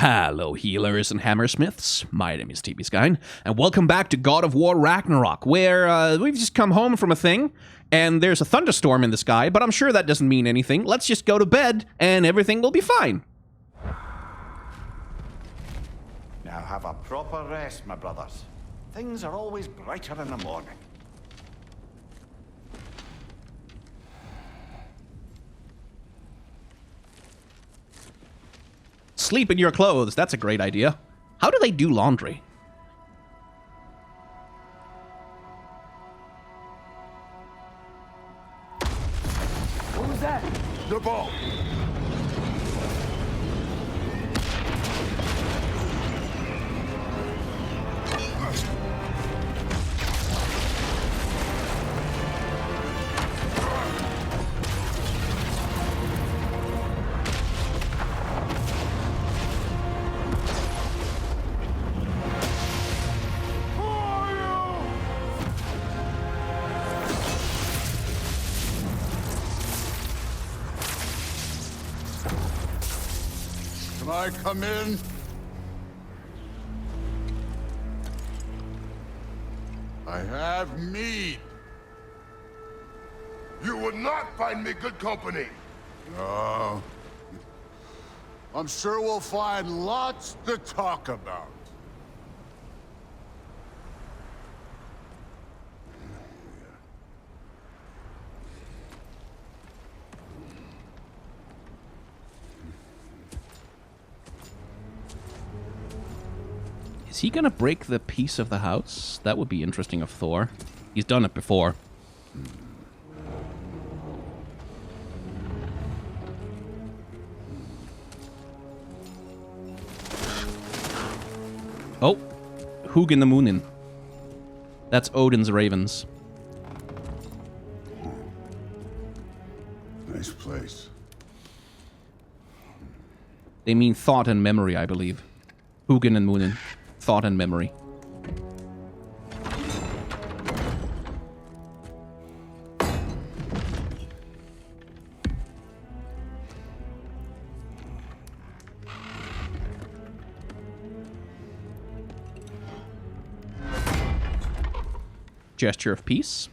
Hello, healers and hammersmiths. My name is TB Skyn, and welcome back to God of War Ragnarok, where we've just come home from a thing, and there's a thunderstorm in the sky, but I'm sure that doesn't mean anything. Let's just go to bed, and everything will be fine. Now have a proper rest, my brothers. Things are always brighter in the morning. Sleep in your clothes. That's a great idea. How do they do laundry? What was that? The ball! Can I come in? I have meat. You would not find me good company. No. I'm sure we'll find lots to talk about. Is he gonna break the peace of the house? That would be interesting of Thor. He's done it before. Oh, Hugin the Moonin. That's Odin's ravens. Nice place. They mean thought and memory, I believe. Hugin and Moonin. Thought and memory. Gesture of peace.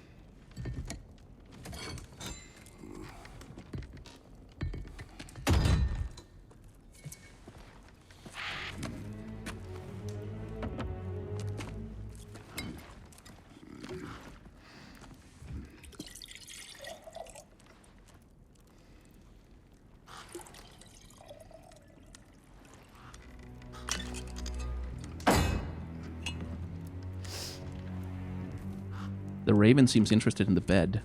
The raven seems interested in the bed.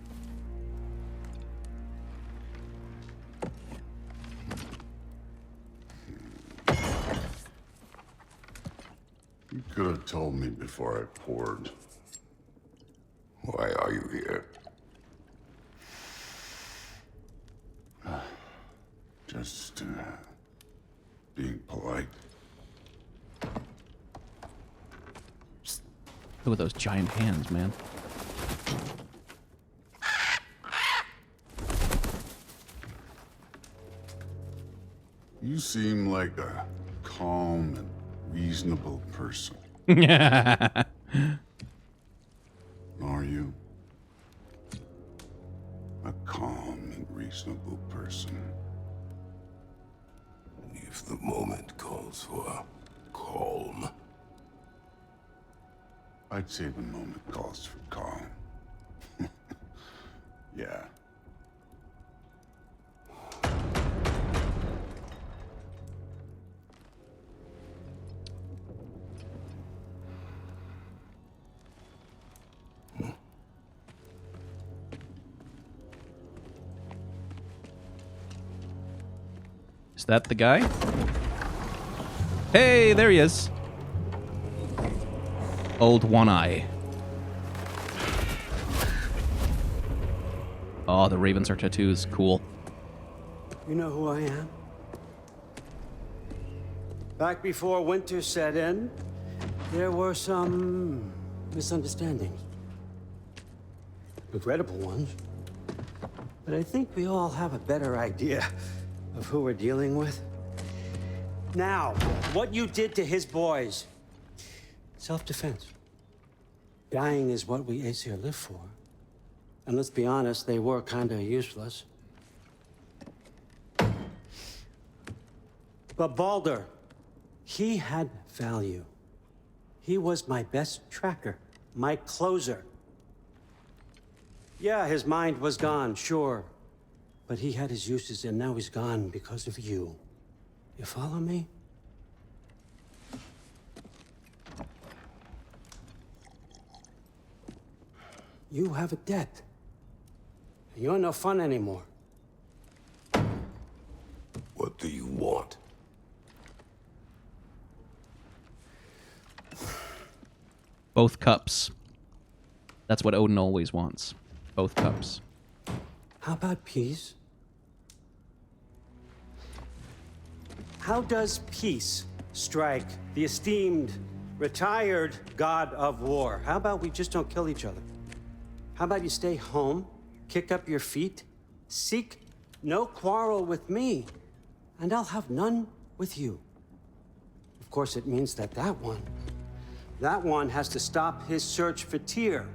You could have told me before I poured. Why are you here? Just, being polite. Look at those giant hands, man. You seem like a calm and reasonable person. Yeah. Are you? A calm and reasonable person. If the moment calls for calm. I'd say the moment calls for calm. Yeah. Is that the guy? Hey, there he is. Old One Eye. Oh, the ravens are tattoos. Cool. You know who I am? Back before winter set in, there were some misunderstandings. Regrettable ones. But I think we all have a better idea of who we're dealing with. Now, what you did to his boys. Self-defense. Dying is what we Aesir live for. And let's be honest, they were kinda useless. But Baldur, he had value. He was my best tracker, my closer. Yeah, his mind was gone, sure. But he had his uses, and now he's gone because of you. You follow me? You have a debt. You're no fun anymore. What do you want? Both cups. That's what Odin always wants. Both cups. How about peace? How does peace strike the esteemed, retired god of war? How about we just don't kill each other? How about you stay home, kick up your feet, seek no quarrel with me, and I'll have none with you. Of course, it means that that one has to stop his search for Tyr.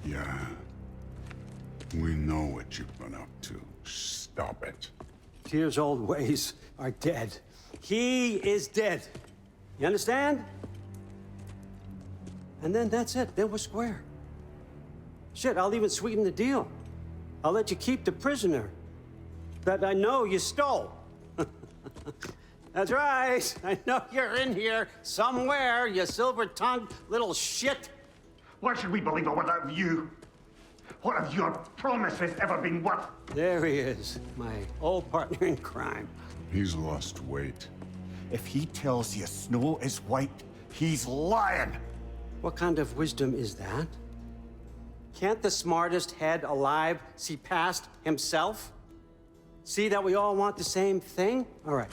Yeah. We know what you've been up to. Stop it. Tyr's old ways are dead. He is dead. You understand? And then that's it. Then we're square. Shit, I'll even sweeten the deal. I'll let you keep the prisoner that I know you stole. That's right. I know you're in here somewhere, you silver-tongued little shit. Why should we believe a word out of you? What have your promises ever been worth? There he is, my old partner in crime. He's lost weight. If he tells you snow is white, he's lying. What kind of wisdom is that? Can't the smartest head alive see past himself? See that we all want the same thing? All right.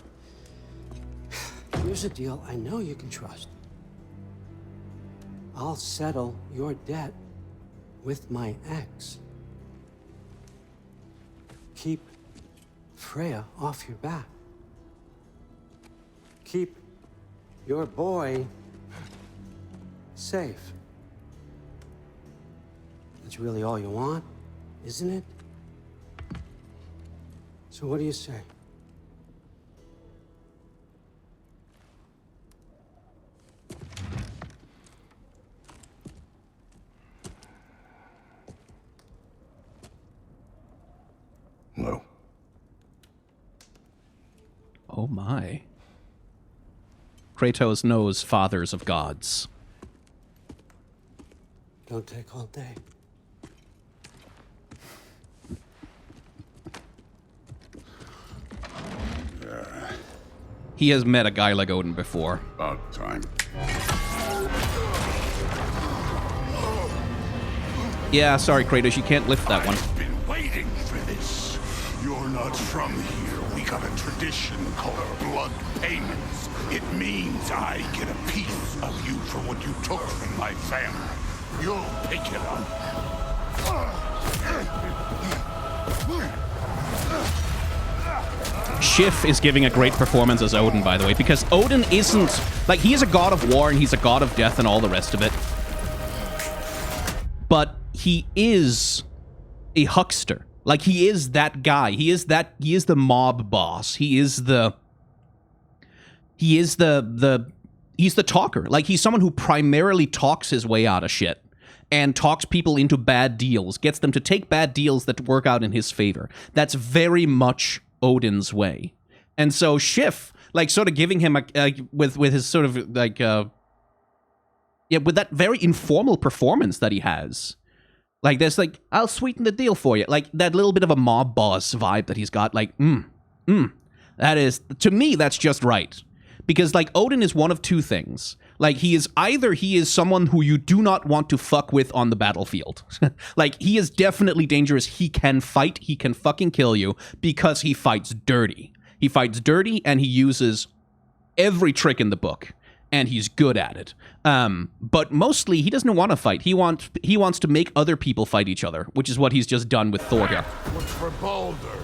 Here's a deal I know you can trust. I'll settle your debt with my ex. Keep Freya off your back. Keep your boy safe. That's really all you want, isn't it? So what do you say? No. Oh my. Kratos knows fathers of gods. Don't take all day. He has met a guy like Odin before. About time. Yeah, sorry, Kratos, you can't lift that one. I've been waiting for this. You're not from here. We got a tradition called blood payments. It means I get a piece of you for what you took from my family. You'll pick it up. Schiff is giving a great performance as Odin, by the way, because Odin isn't... Like, he is a god of war, and he's a god of death and all the rest of it. But he is a huckster. Like, he is that guy. He is the mob boss. He's the talker. Like, he's someone who primarily talks his way out of shit and talks people into bad deals, gets them to take bad deals that work out in his favor. That's very much Odin's way. And so Schiff, like, sort of giving him with his sort of like with that very informal performance that he has. Like, there's like, I'll sweeten the deal for you. Like, that little bit of a mob boss vibe that he's got. Like, that is, to me, that's just right. Because, like, Odin is one of two things. Like, he is someone who you do not want to fuck with on the battlefield. Like, he is definitely dangerous. He can fight. He can fucking kill you because he fights dirty. He fights dirty, and he uses every trick in the book. And he's good at it. But mostly, he doesn't want to fight. He wants to make other people fight each other, which is what he's just done with Thor here. What's for Baldur?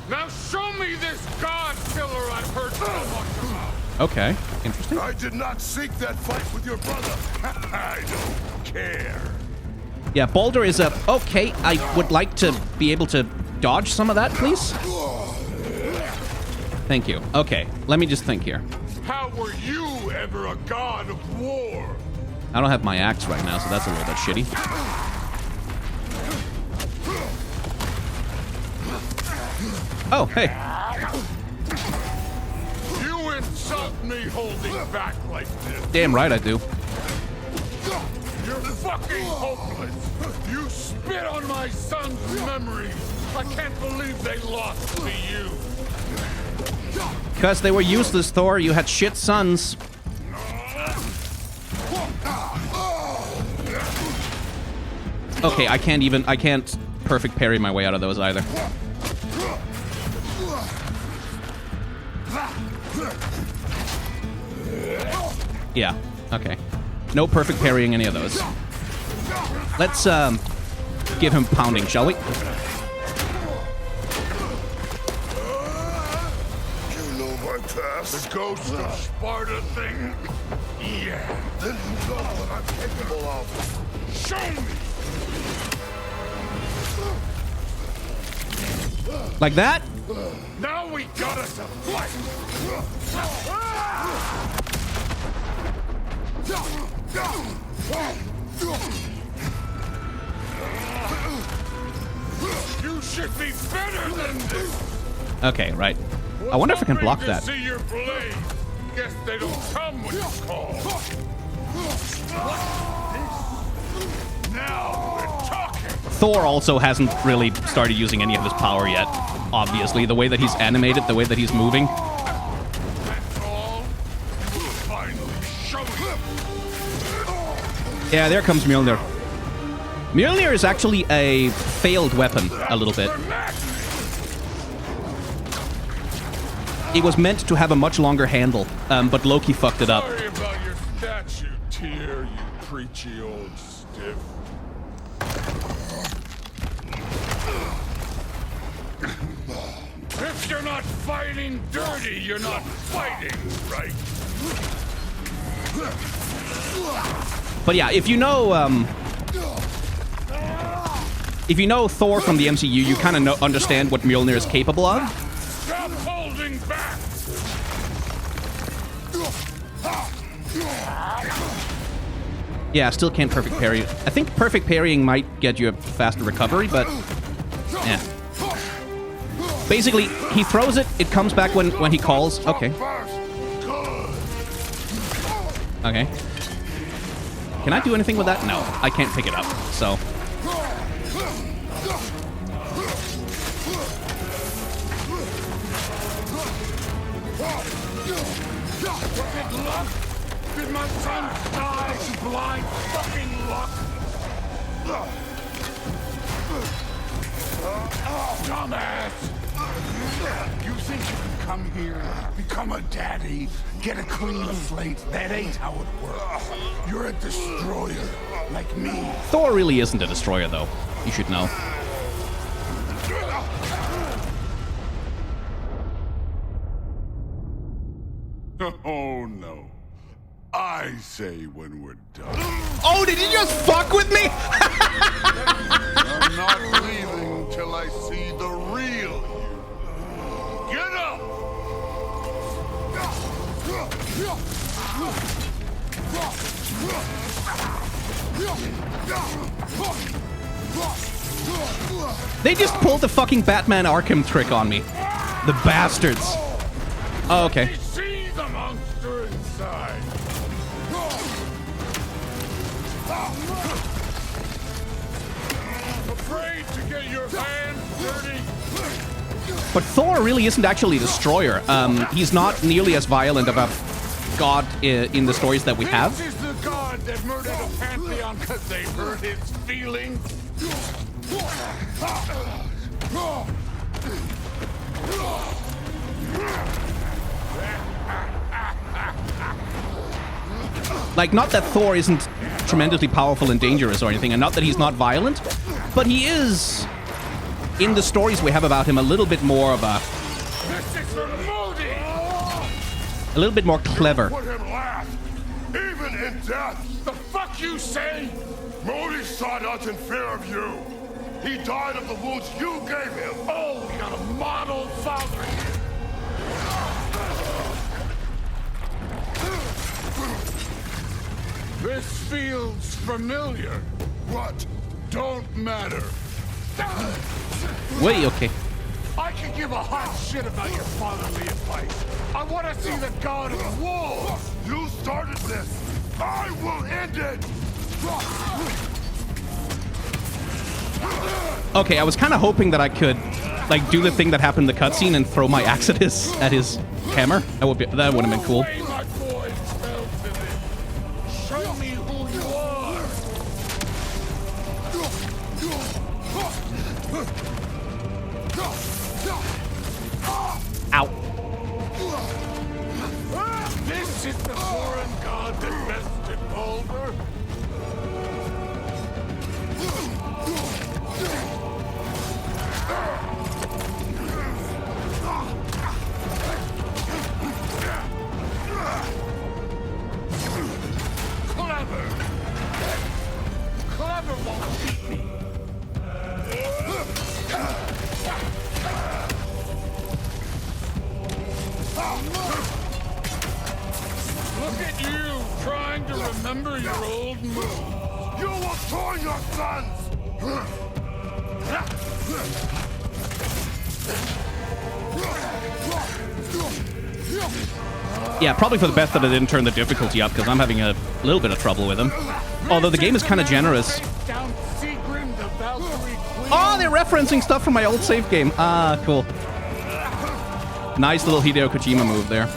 Now show me this god killer I've heard so much about. Okay, interesting. I did not seek that fight with your brother. I don't care. Yeah, Baldur is a... Okay, I would like to be able to dodge some of that, please. Thank you. Okay, let me just think here. How were you ever a god of war? I don't have my axe right now, so that's a little bit shitty. Oh, hey. You insult me holding back like this. Damn right I do. You're fucking hopeless. You spit on my son's memories. I can't believe they lost to you. Because they were useless, Thor. You had shit sons. Okay, I can't perfect parry my way out of those either. Yeah, okay. No perfect parrying any of those. Let's, give him pounding, shall we? You know my past? The ghost of Sparta thing? Yeah. Then you know what I'm capable of. Show me! Like that? Now we got us a fight! You should be better than this! Okay, right. I wonder if I can block that. See your blade. Guess they don't come when you call. Now we're talking. Thor also hasn't really started using any of his power yet. Obviously, the way that he's animated, the way that he's moving. That's all. We'll finally show you. Yeah, there comes Mjolnir. Mjolnir is actually a failed weapon, a little bit. It was meant to have a much longer handle, but Loki fucked it up. Sorry about your statue, Tyr, you preachy old stiff. If you're not fighting dirty, you're not fighting, right? But yeah, if you know Thor from the MCU, you kind of understand what Mjolnir is capable of. Stop holding back! Yeah, still can't perfect parry. I think perfect parrying might get you a faster recovery, but yeah. Basically, he throws it, it comes back when he calls. Okay. Okay. Can I do anything with that? No, I can't pick it up, so. Did my son die to blind fucking luck? Dumbass! You think you can come here, become a daddy, get a clean slate? That ain't how it works. You're a destroyer, like me. Thor really isn't a destroyer, though. You should know. Oh no. I say when we're done. Oh, did you just fuck with me? I'm not leaving till I see the real you. Get up! They just pulled the fucking Batman Arkham trick on me. The bastards. Oh, okay. See the monster inside. Afraid to get your hands dirty? But Thor really isn't actually a destroyer. He's not nearly as violent of a god in the stories that we have. This is the god that murdered a pantheon because they hurt his feelings. Like, not that Thor isn't tremendously powerful and dangerous or anything, and not that he's not violent, but he is in the stories we have about him, a little bit more of a... This is for Odin! A little bit more clever. Put him last, even in death. The fuck you say? Modi sought out in fear of you. He died of the wounds you gave him. Oh, we got a model father here. This feels familiar. What? Don't matter. Wait, okay. I can give a hot shit about your fatherly advice. I want to see the god of war. You started this. I will end it. Okay, I was kind of hoping that I could, like, do the thing that happened in the cutscene and throw my axe at his hammer. That would have been cool. Show me who you are. Ow. This is the foreign god that bested Boulder. Clever won't beat me. Look at you, trying to remember your old moves. You will join your sons! Yeah, probably for the best that I didn't turn the difficulty up, because I'm having a little bit of trouble with him. Although the game is kind of generous. Oh, they're referencing stuff from my old save game. Ah, cool. Nice little Hideo Kojima move there.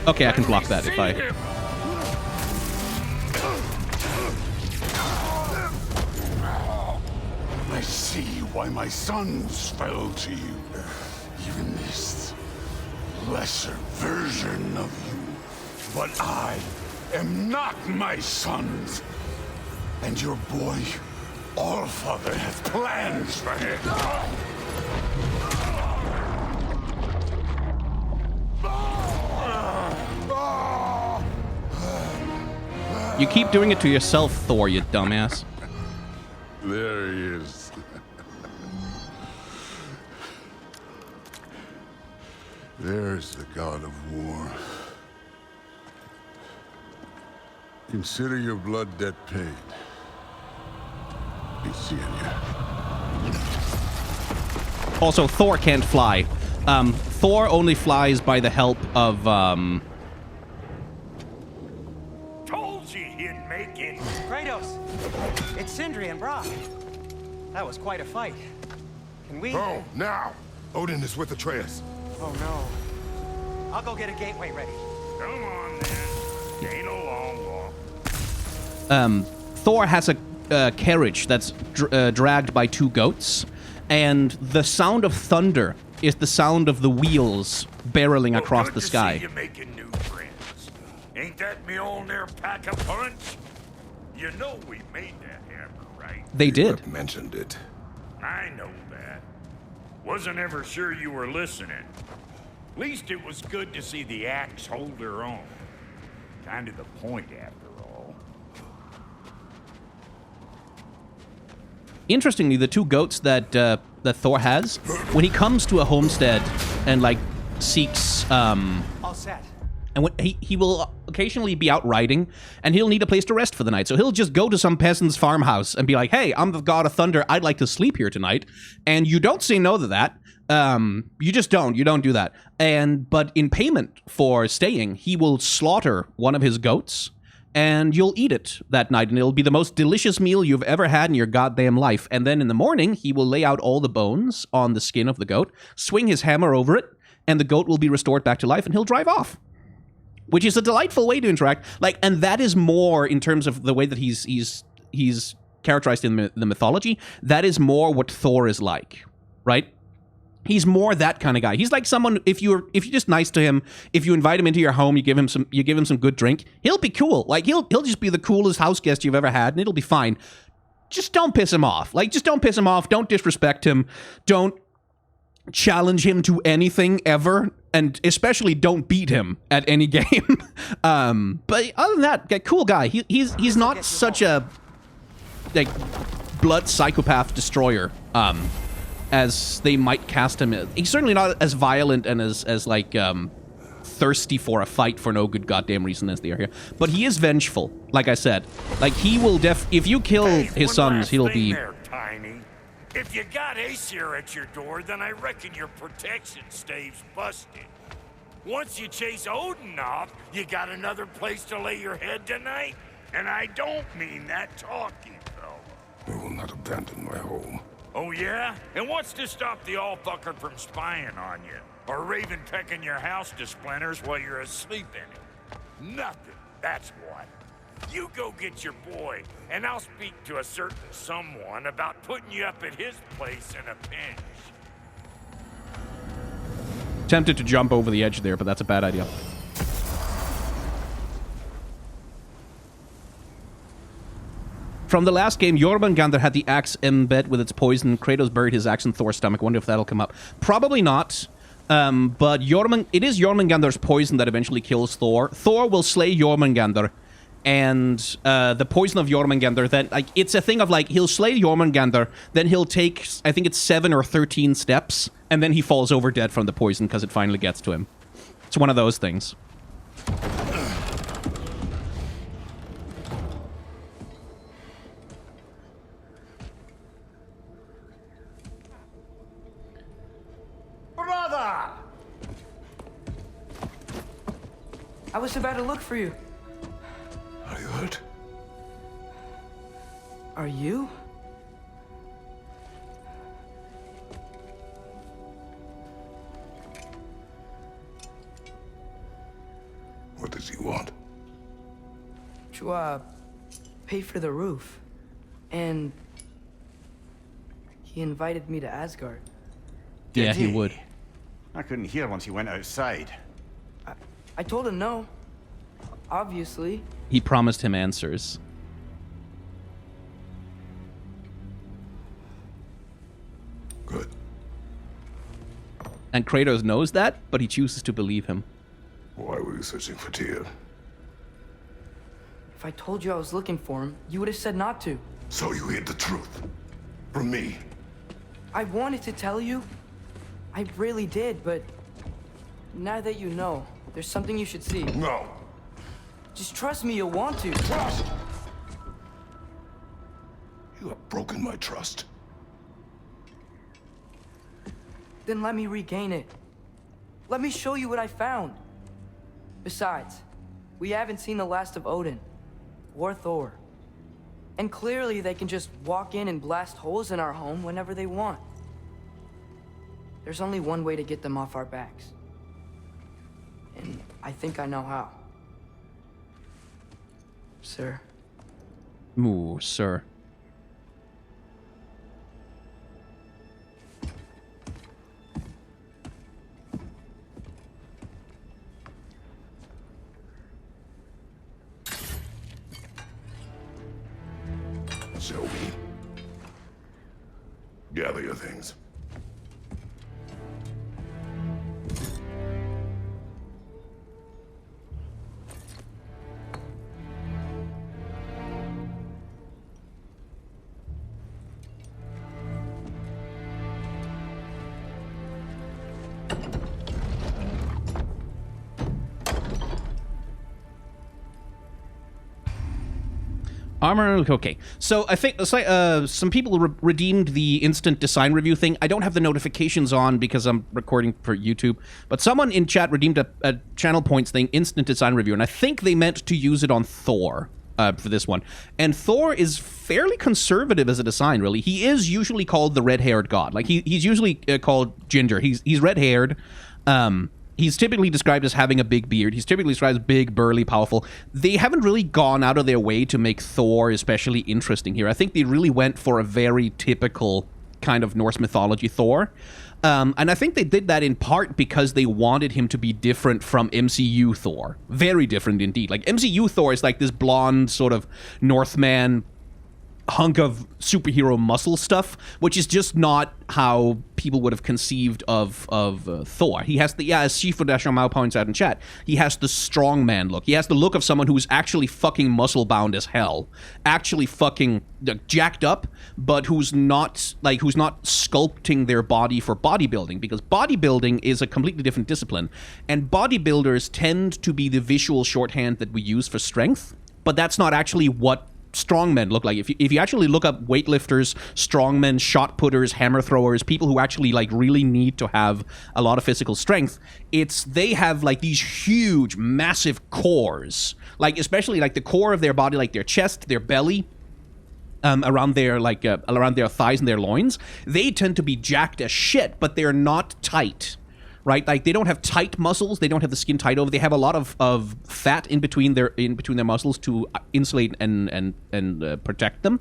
Okay, I can block that if I... I see why my sons fell to you. Even this lesser version of you. But I am not my sons. And your boy, Allfather, has plans for him. You keep doing it to yourself, Thor, you dumbass. There he is. There's the god of war. Consider your blood debt paid. Be seeing you. Also, Thor can't fly. Thor only flies by the help of, Told you he'd make it. Kratos, it's Sindri and Brock. That was quite a fight. Can we... Oh, now! Odin is with Atreus. Oh, no. I'll go get a gateway ready. Come on, then. Ain't a long walk. Thor has a carriage that's dragged by two goats, and the sound of thunder is the sound of the wheels barreling across the sky. Good to see you making new friends. Ain't that me old there pack a punch? You know we made that hammer, right? They did. You mentioned it. I know that. Wasn't ever sure you were listening. Least it was good to see the axe hold her own. Kind of the point, after all. Interestingly, the two goats that that Thor has, when he comes to a homestead and like seeks All set. and when he will occasionally be out riding, and he'll need a place to rest for the night. So he'll just go to some peasant's farmhouse and be like, "Hey, I'm the god of thunder. I'd like to sleep here tonight." And you don't say no to that. You just don't. You don't do that. But in payment for staying, he will slaughter one of his goats, and you'll eat it that night, and it'll be the most delicious meal you've ever had in your goddamn life. And then in the morning, he will lay out all the bones on the skin of the goat, swing his hammer over it, and the goat will be restored back to life, and he'll drive off. Which is a delightful way to interact. Like, and that is more in terms of the way that he's characterized in the mythology. That is more what Thor is like, right? He's more that kind of guy. He's like someone, if you're just nice to him, if you invite him into your home, you give him some good drink, he'll be cool. Like he'll just be the coolest house guest you've ever had, and it'll be fine. Just don't piss him off. Like, just don't piss him off. Don't disrespect him. Don't challenge him to anything ever, and especially don't beat him at any game. But other than that, cool guy. He's not such a like blood psychopath destroyer. As they might cast him. He's certainly not as violent and as like thirsty for a fight for no good goddamn reason as they are here. But he is vengeful, like I said. Like he will if you kill his sons, he'll be there, Tiny. If you got Aesir at your door, then I reckon your protection stave's busted. Once you chase Odin off, you got another place to lay your head tonight? And I don't mean that talking, fella. I will not abandon my home. Oh, yeah? And what's to stop the all-fucker from spying on you? Or Raven pecking your house to splinters while you're asleep in it? Nothing, that's what. You go get your boy, and I'll speak to a certain someone about putting you up at his place in a pinch. tempted to jump over the edge there, but that's a bad idea. From the last game, Jormungandr had the axe embed with its poison. Kratos buried his axe in Thor's stomach. Wonder if that'll come up. Probably not. But it is Jormungandr's poison that eventually kills Thor. Thor will slay Jormungandr. And the poison of Jormungandr, then, like, it's a thing of, like, he'll slay Jormungandr, then he'll take, I think it's 7 or 13 steps, and then he falls over dead from the poison because it finally gets to him. It's one of those things. Brother! I was about to look for you. Are you hurt? Are you? What does he want? To, pay for the roof. And he invited me to Asgard. Yeah, he would. I couldn't hear once he went outside. I told him no. Obviously. He promised him answers. Good. And Kratos knows that, but he chooses to believe him. Why were you searching for Tyr? If I told you I was looking for him, you would have said not to. So you hid the truth from me. I wanted to tell you. I really did, but now that you know, there's something you should see. No. Just trust me, you'll want to. Trust. You have broken my trust. Then let me regain it. Let me show you what I found. Besides, we haven't seen the last of Odin or Thor. And clearly they can just walk in and blast holes in our home whenever they want. There's only one way to get them off our backs. And I think I know how. Sir. Ooh, sir. Zoe. Gather your things. Armor, okay. So I think some people redeemed the instant design review thing. I don't have the notifications on because I'm recording for YouTube, but someone in chat redeemed a channel points thing, instant design review, and I think they meant to use it on Thor for this one. And Thor is fairly conservative as a design, really. He is usually called the red-haired god. Like, he's usually called Ginger. He's red-haired. He's typically described as having a big beard. He's typically described as big, burly, powerful. They haven't really gone out of their way to make Thor especially interesting here. I think they really went for a very typical kind of Norse mythology Thor. And I think they did that in part because they wanted him to be different from MCU Thor. Very different indeed. Like, MCU Thor is like this blonde sort of Northman hunk of superhero muscle stuff, which is just not how people would have conceived of Thor. He has the, as Shifu Dashamau points out in chat, he has the strongman look. He has the look of someone who's actually fucking muscle-bound as hell. Actually fucking jacked up, but who's not sculpting their body for bodybuilding, because bodybuilding is a completely different discipline, and bodybuilders tend to be the visual shorthand that we use for strength, but that's not actually what strongmen look like. If you actually look up weightlifters, strongmen, shot putters, hammer throwers, people who actually like really need to have a lot of physical strength, they have like these huge, massive cores, like especially like the core of their body, like their chest, their belly, around their thighs and their loins. They tend to be jacked as shit, but they're not tight. Right, like they don't have tight muscles. They don't have the skin tight over. They have a lot of fat in between their muscles to insulate and protect them.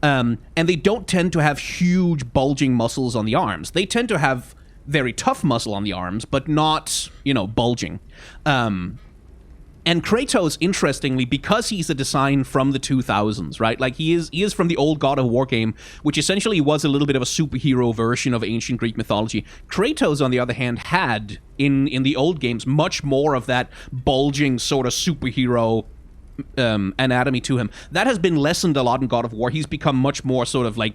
And they don't tend to have huge bulging muscles on the arms. They tend to have very tough muscle on the arms, but not bulging. And Kratos, interestingly, because he's a design from the 2000s, right? Like he is from the old God of War game, which essentially was a little bit of a superhero version of ancient Greek mythology. Kratos, on the other hand, had in the old games much more of that bulging sort of superhero anatomy to him. That has been lessened a lot in God of War. He's become much more sort of like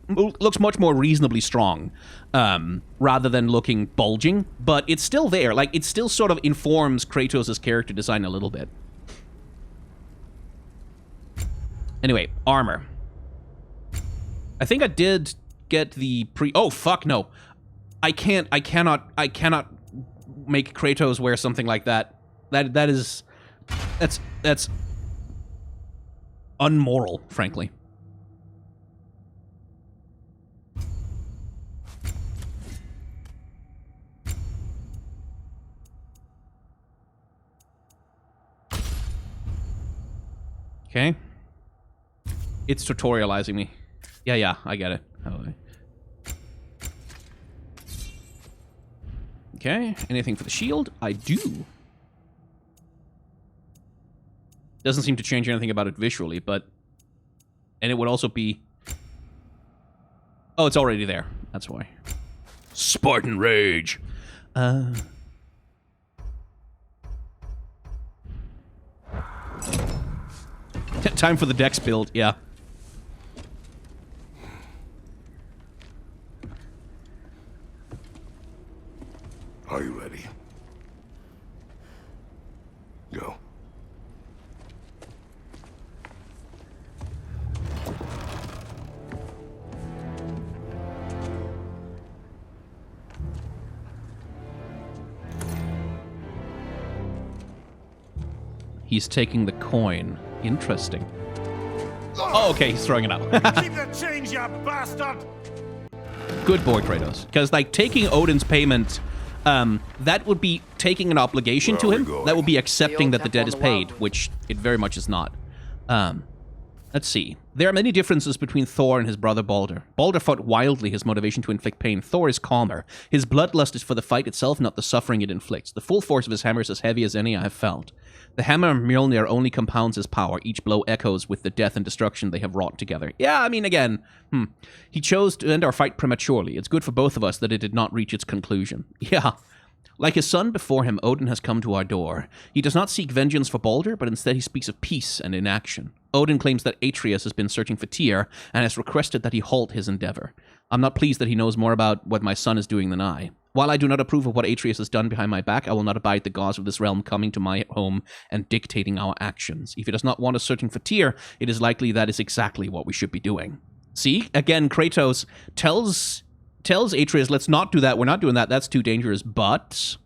looks much more reasonably strong, rather than looking bulging, but it's still there. Like, it still sort of informs Kratos' character design a little bit. Anyway, armor. I think I did get the oh, fuck no. I cannot make Kratos wear something like that. That's unmoral, frankly. Okay. It's tutorializing me. Yeah, I get it. Okay, anything for the shield? I do. Doesn't seem to change anything about it visually, but... And it would also be... Oh, it's already there. That's why. Spartan Rage! Time for the dex build, yeah. Are you ready? Go. He's taking the coin. Interesting. Oh, okay, he's throwing it out. Keep the change, you bastard! Good boy, Kratos. Because, like, taking Odin's payment, that would be taking an obligation to him. That would be accepting that the debt is paid, which it very much is not. Let's see. There are many differences between Thor and his brother Balder. Balder fought wildly, his motivation to inflict pain. Thor is calmer. His bloodlust is for the fight itself, not the suffering it inflicts. The full force of his hammer is as heavy as any I have felt. The hammer of Mjolnir only compounds his power. Each blow echoes with the death and destruction they have wrought together. Yeah, I mean, again, he chose to end our fight prematurely. It's good for both of us that it did not reach its conclusion. Yeah. Like his son before him, Odin has come to our door. He does not seek vengeance for Balder, but instead he speaks of peace and inaction. Odin claims that Atreus has been searching for Tyr and has requested that he halt his endeavor. I'm not pleased that he knows more about what my son is doing than I. While I do not approve of what Atreus has done behind my back, I will not abide the gods of this realm coming to my home and dictating our actions. If he does not want us searching for Tyr, it is likely that is exactly what we should be doing. See? Again, Kratos tells Atreus, let's not do that, we're not doing that, that's too dangerous, but...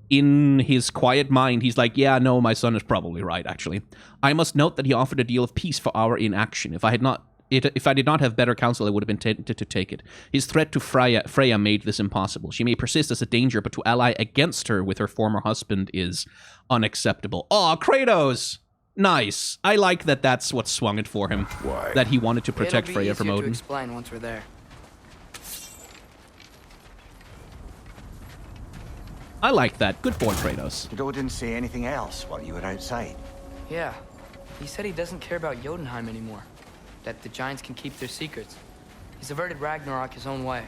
in his quiet mind, he's like, yeah, no, my son is probably right, actually. I must note that he offered a deal of peace for our inaction. If I did not have better counsel, I would have been tempted to take it. His threat to Freya made this impossible. She may persist as a danger, but to ally against her with her former husband is unacceptable. Aw, Kratos! Nice. I like that that's what swung it for him. Why? That he wanted to protect Freya from It'll be Odin. easier to explain once we're there. I like that. Good boy, Kratos. Did Odin say anything else while you were outside? Yeah. He said he doesn't care about Jotunheim anymore. That the giants can keep their secrets. He's averted Ragnarok his own way.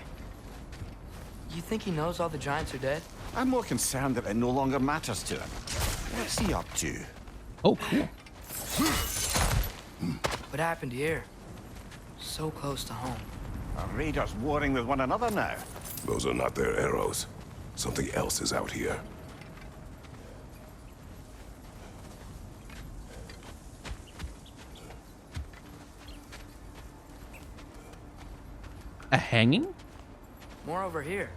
You think he knows all the giants are dead? I'm more concerned that it no longer matters to him. What's he up to? Oh, cool. What happened here? So close to home. Are raiders warring with one another now? Those are not their arrows. Something else is out here. A hanging? More over here.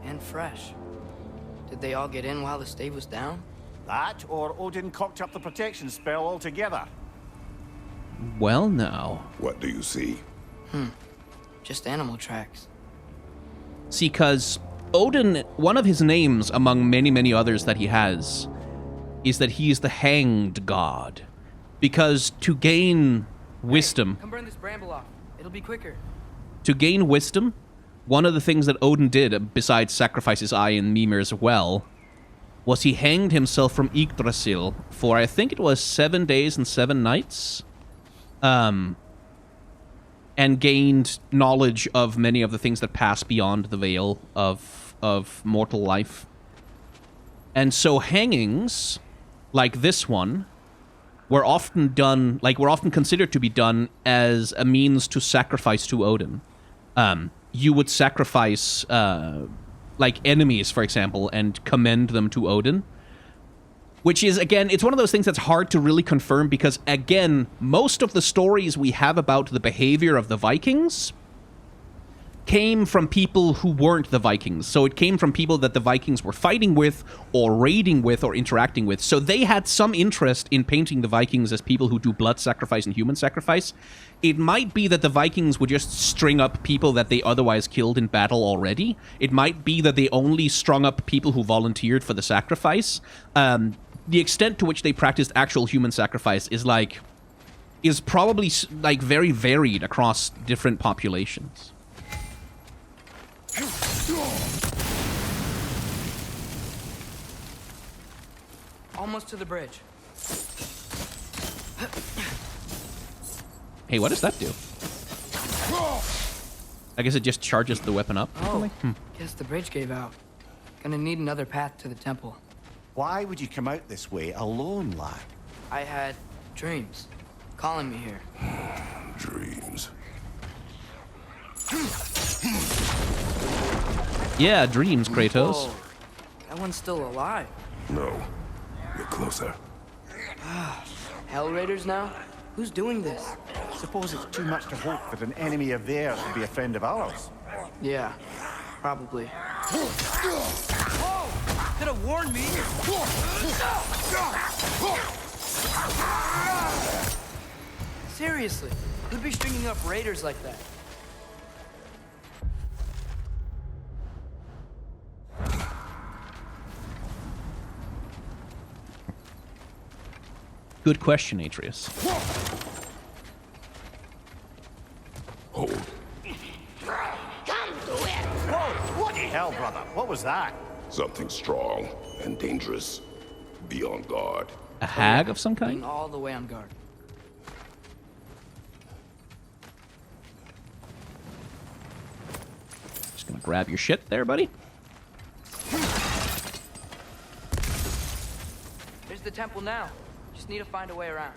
And fresh. Did they all get in while the stave was down? That, or Odin cocked up the protection spell altogether. Well, now. What do you see? Just animal tracks. See, because Odin, one of his names among many, many others that he has, is that he is the hanged god. Because to gain wisdom, Come burn this bramble off. It'll be quicker. to gain wisdom, one of the things that Odin did, besides sacrifice his eye and Mimir as well, was he hanged himself from Yggdrasil for, I think it was 7 days and 7 nights, and gained knowledge of many of the things that pass beyond the veil of mortal life. And so hangings, like this one, were often considered to be done as a means to sacrifice to Odin. You would sacrifice, like, enemies, for example, and commend them to Odin. Which is, again, it's one of those things that's hard to really confirm because, again, most of the stories we have about the behavior of the Vikings came from people who weren't the Vikings. So it came from people that the Vikings were fighting with or raiding with or interacting with. So they had some interest in painting the Vikings as people who do blood sacrifice and human sacrifice. It might be that the Vikings would just string up people that they otherwise killed in battle already. It might be that they only strung up people who volunteered for the sacrifice. The extent to which they practiced actual human sacrifice is probably like very varied across different populations. Almost to the bridge. Hey, what does that do? I guess it just charges the weapon up. Oh, guess the bridge gave out. Gonna need another path to the temple. Why would you come out this way alone, lad? I had dreams calling me here. Dreams. Yeah, dreams, Kratos. Whoa, that one's still alive. No. Get closer. Hell Raiders now? Who's doing this? Suppose it's too much to hope that an enemy of theirs would be a friend of ours. Yeah, probably. Whoa! Could have warned me. Seriously, who'd be stringing up raiders like that? Good question, Atreus. Hold. Whoa! Bloody hell, brother! What was that? Something strong and dangerous. Be on guard. A hag of some Being kind? all the way on guard. Just gonna grab your shit there, buddy. There's the temple now. Just need to find a way around.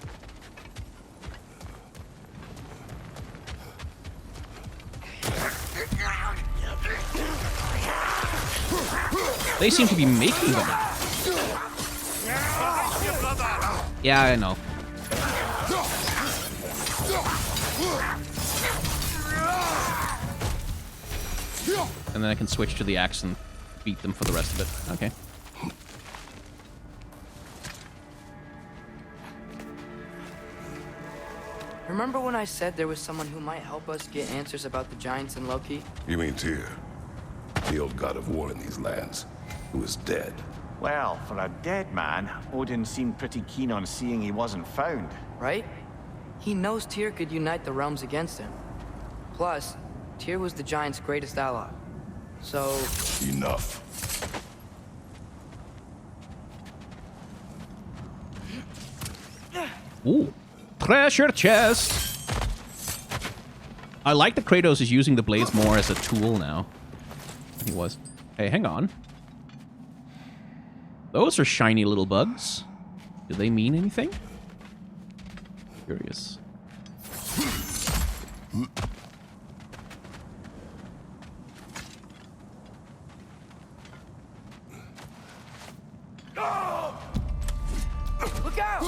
They seem to be making them. Yeah, I know. And then I can switch to the axe and beat them for the rest of it. Okay. Remember when I said there was someone who might help us get answers about the giants and Loki? You mean Tyr? The old god of war in these lands, who is dead. Well, for a dead man, Odin seemed pretty keen on seeing he wasn't found. Right? He knows Tyr could unite the realms against him. Plus, Tyr was the giants' greatest ally. So, Enough. Ooh. Treasure chest! I like that Kratos is using the blades more as a tool now. He was. Hey, hang on. Those are shiny little bugs. Do they mean anything? Curious. Look out!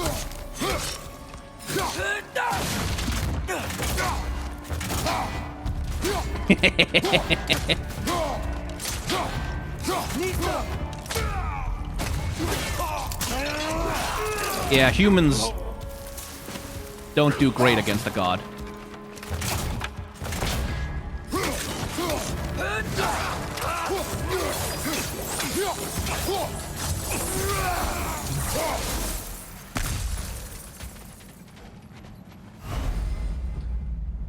Yeah, humans don't do great against a god.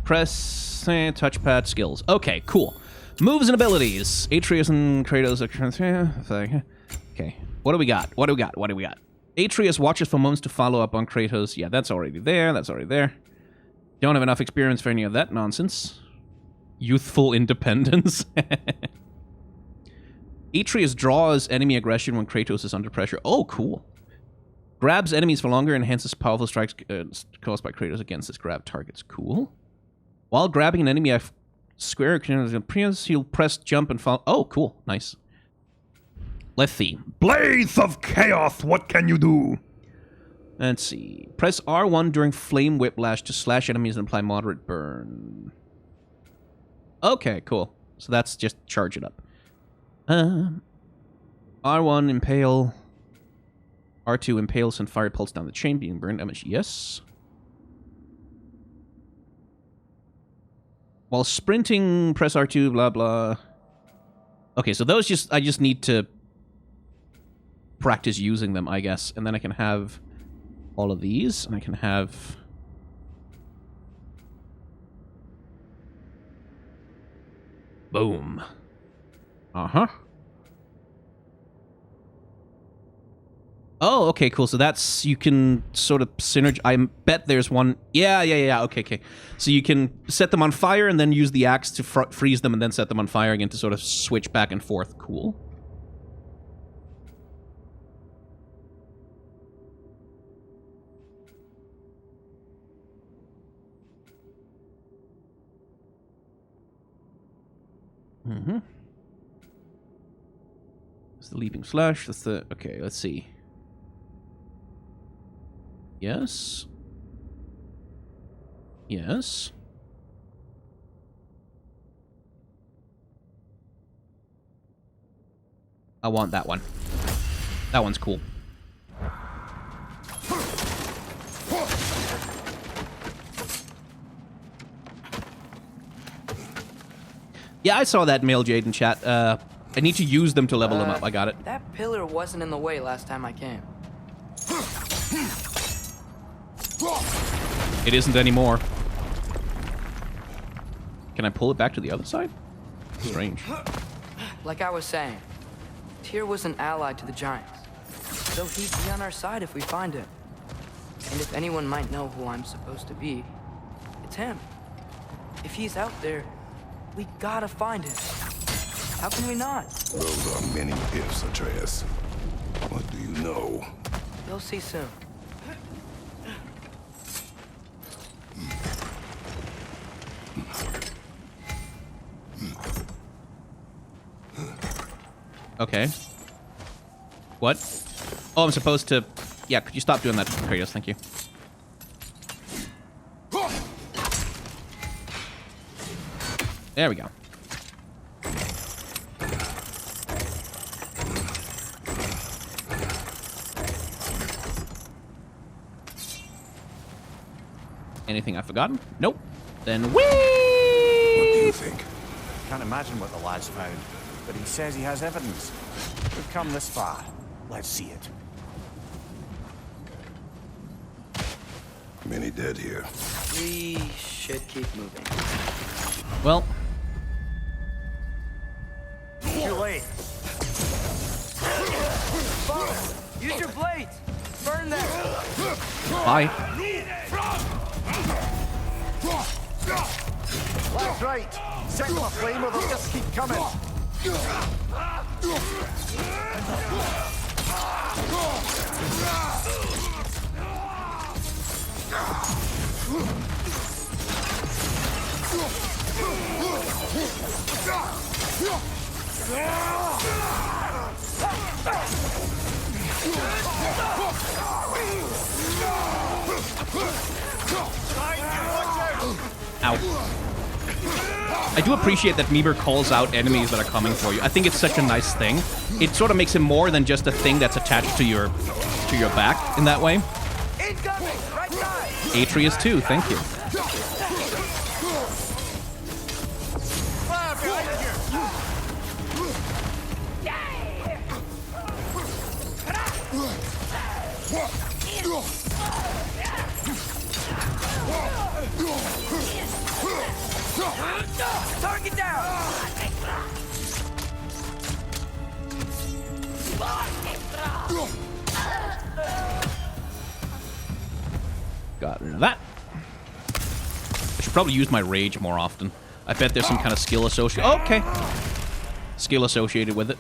Press touchpad skills. Okay, cool. Moves and abilities. Atreus and Kratos are... Okay. What do we got? What do we got? What do we got? Atreus watches for moments to follow up on Kratos. Yeah, that's already there. That's already there. Don't have enough experience for any of that nonsense. Youthful independence. Atreus draws enemy aggression when Kratos is under pressure. Oh, cool. Grabs enemies for longer, enhances powerful strikes caused by Kratos against his grab targets. Cool. While grabbing an enemy, square, he'll press jump and fall. Oh, cool. Nice. Let's see. Blades of Chaos, what can you do? Let's see. Press R1 during Flame Whiplash to slash enemies and apply moderate burn. Okay, cool. So that's just charge it up. R1, impale. R2, impale, send fire pulse down the chain, being burned damage. Yes. While sprinting, press R2, blah, blah. Okay, so those I just need to practice using them, I guess. And then I can have all of these, and I can have... Boom. Uh-huh. Oh, okay, cool. So that's... You can sort of synergy... I bet there's one... Yeah. Okay. So you can set them on fire and then use the axe to freeze them and then set them on fire again to sort of switch back and forth. Cool. Mm-hmm. That's the leaping slash. That's the... Okay, let's see. Yes. Yes. I want that one. That one's cool. Yeah, I saw that mail Jade in chat. I need to use them to level them up. I got it. That pillar wasn't in the way last time I came. It isn't anymore. Can I pull it back to the other side? Strange. Like I was saying, Tyr was an ally to the Giants. So he'd be on our side if we find him. And if anyone might know who I'm supposed to be, it's him. If he's out there, we gotta find him. How can we not? Those are many ifs, Atreus. What do you know? You'll see soon. Okay. What? Oh, I'm supposed to... Yeah, could you stop doing that, Kratos? Thank you. There we go. Anything I've forgotten? Nope. Then whee! What do you think? Can't imagine what the lad's found, but he says he has evidence. We've come this far. Let's see it. Many dead here. We should keep moving. Well. Too late. Use your blades! Burn them! Bye. Thor's right. Set them aflame or they'll just keep coming. Ow. I do appreciate that Mimir calls out enemies that are coming for you. I think it's such a nice thing. It sort of makes him more than just a thing that's attached to your back in that way. Incoming! Right side! Atreus too, thank you. Fire behind Target down! Got rid of that. I should probably use my rage more often. I bet there's some kind of skill associated. Okay. Skill associated with it.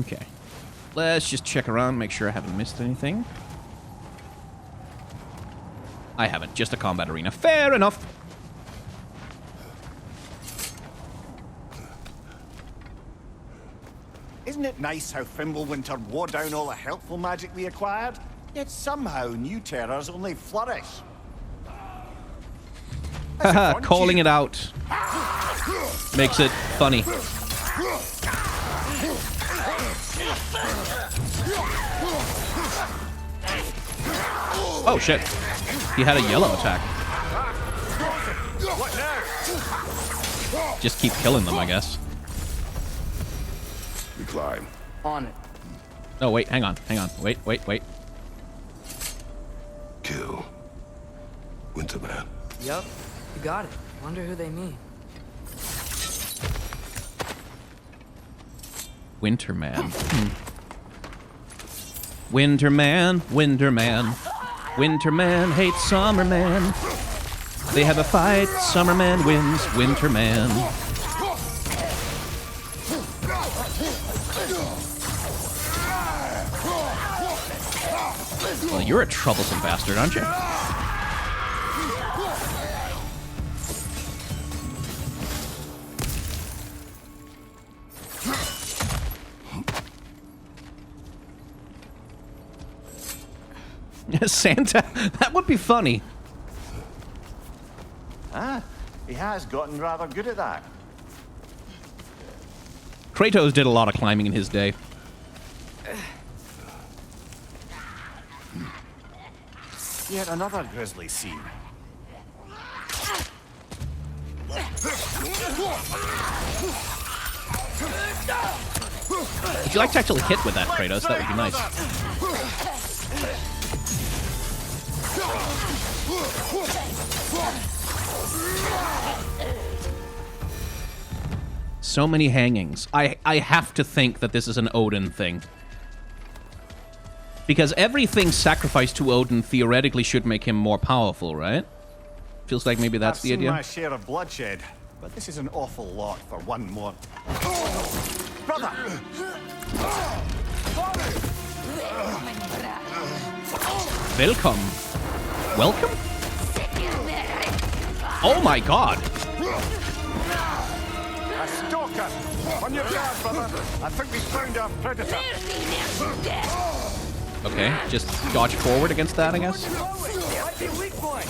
Okay. Let's just check around, make sure I haven't missed anything. I haven't. Just a combat arena. Fair enough. Isn't it nice how Fimbulwinter wore down all the helpful magic we acquired? Yet somehow new terrors only flourish. Haha, calling it out. Makes it funny. Oh shit. He had a yellow attack. What now? Just keep killing them, I guess. We climb. On it. Oh, wait, hang on. Wait. Kill. Winterman. Yup, you got it. Wonder who they mean. Winterman. Winterman. Winterman hates Summerman. They have a fight. Summerman wins. Winterman. Well, you're a troublesome bastard, aren't you? Santa? That would be funny. Ah, he has gotten rather good at that. Kratos did a lot of climbing in his day. Yet another grisly scene. Would you like to actually hit with that, Kratos? That would be nice. So many hangings. I have to think that this is an Odin thing. Because everything sacrificed to Odin theoretically should make him more powerful, right? Feels like maybe that's the I've seen idea. my share of bloodshed, but this is an awful lot for one more. Brother! Welcome. Welcome? Oh my god. A stalker! On your guard, brother! I think we found our predator. Okay, just dodge forward against that, I guess. Might be weak point.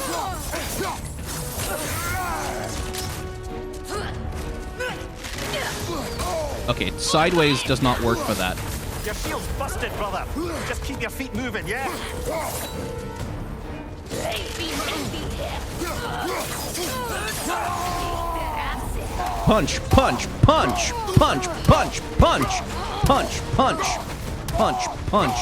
Okay, sideways does not work for that. Your shield's busted, brother. Just keep your feet moving, yeah? Punch, punch, punch, punch, punch, punch, punch, punch, punch, punch.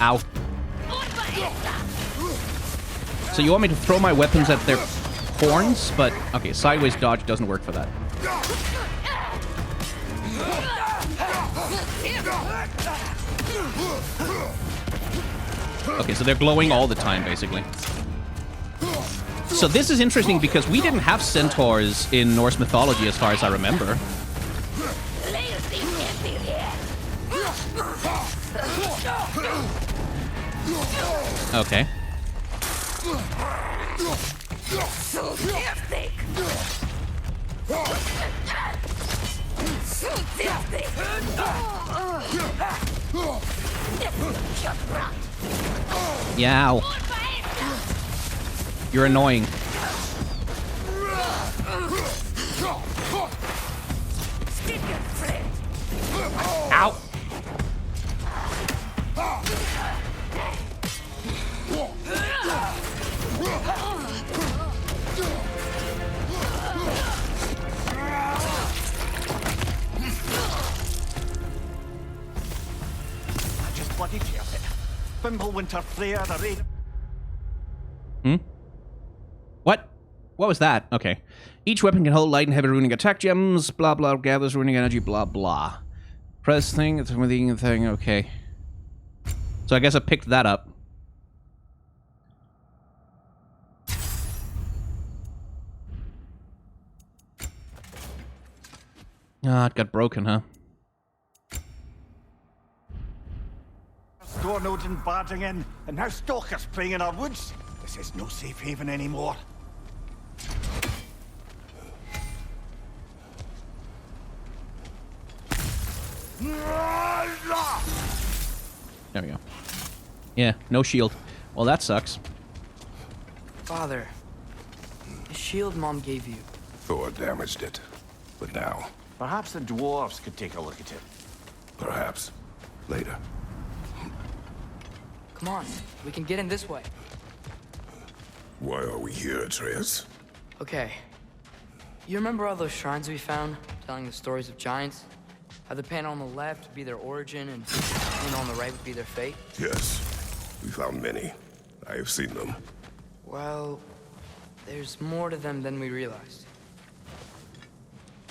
Ow. So you want me to throw my weapons at their horns? But, okay, sideways dodge doesn't work for that. Okay, so they're glowing all the time, basically. So this is interesting because we didn't have centaurs in Norse mythology as far as I remember. Okay. Yeah. Ow. You're annoying. Ow. Just bloody careful. Winter Freya, the raid. What? What was that? Okay. Each weapon can hold light and heavy ruining attack gems, blah blah, gathers ruining energy, blah blah. Press thing, it's within the thing, okay. So I guess I picked that up. Ah, it got broken, huh? Storm Odin barging in, and now stalkers preying in our woods. This is no safe haven anymore. There we go. Yeah, no shield. Well, that sucks. Father, the shield Mom gave you. Thor damaged it. But now, Perhaps the dwarves could take a look at it. perhaps, later. Come on, we can get in this way. Why are we here, Atreus? Okay. You remember all those shrines we found, telling the stories of giants? How the panel on the left would be their origin, and the panel on the right would be their fate? Yes, we found many. I have seen them. Well, there's more to them than we realized.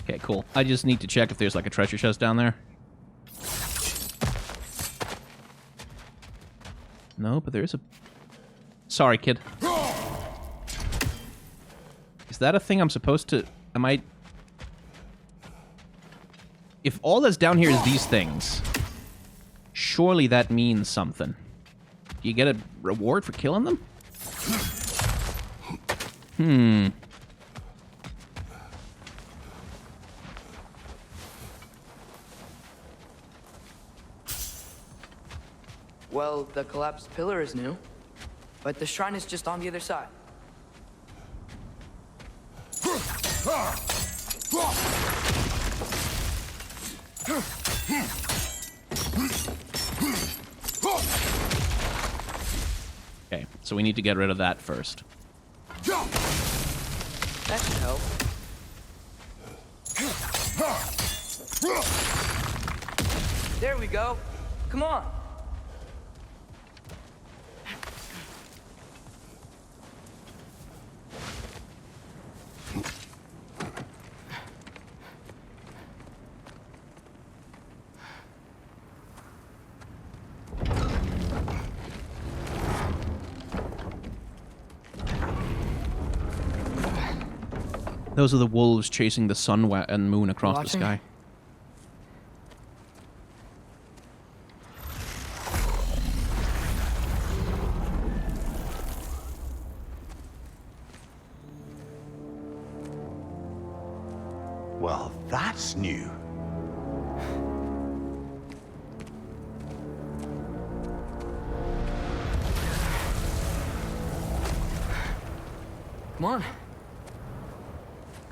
Okay, cool. I just need to check if there's like a treasure chest down there. No, but there is a... Sorry, kid. Is that a thing I'm supposed to... Am I... If all that's down here is these things, surely that means something. Do you get a reward for killing them? Well, the collapsed pillar is new, but the shrine is just on the other side. Okay, so we need to get rid of that first. That should help. There we go. Come on. Those are the wolves chasing the sun and moon across the Watching? sky. Well, that's new. Come on.